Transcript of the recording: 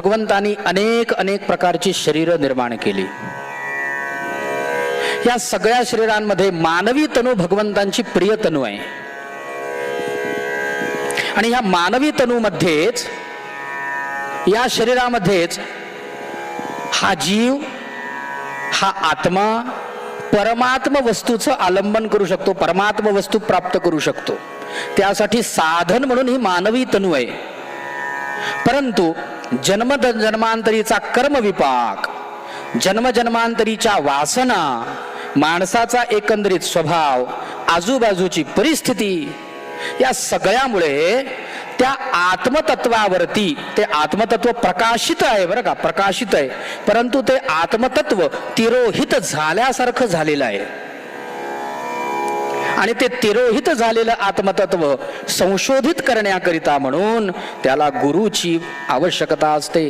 भगवंतानी अनेक अनेक प्रकारची शरीर निर्माण केली। या सगळ्या शरीरांमध्ये मानवी तनु भगवंतांची प्रिय तनु आहे आणि ह्या मानवी तनुमध्येच या शरीरामध्येच हा जीव हा आत्मा परमात्म वस्तूचं आलंबन करू शकतो, परमात्म वस्तू प्राप्त करू शकतो। त्यासाठी साधन म्हणून ही मानवी तनु आहे। परंतु जन्मजन्मांतरीचा कर्मविपाक, जन्मजन्मांतरीच्या वासना, माणसाचा एकंदरीत स्वभाव, आजूबाजूची परिस्थिती, या सगळ्यामुळे त्या आत्मतत्वावरती, ते आत्मतत्व प्रकाशित आहे बरं का, प्रकाशित आहे, परंतु ते आत्मतत्व तिरोहित झाल्यासारखं झालेलं आहे आणि ते तिरोहित झालेलं आत्मतत्व संशोधित करण्याकरिता म्हणून त्याला गुरुची आवश्यकता असते।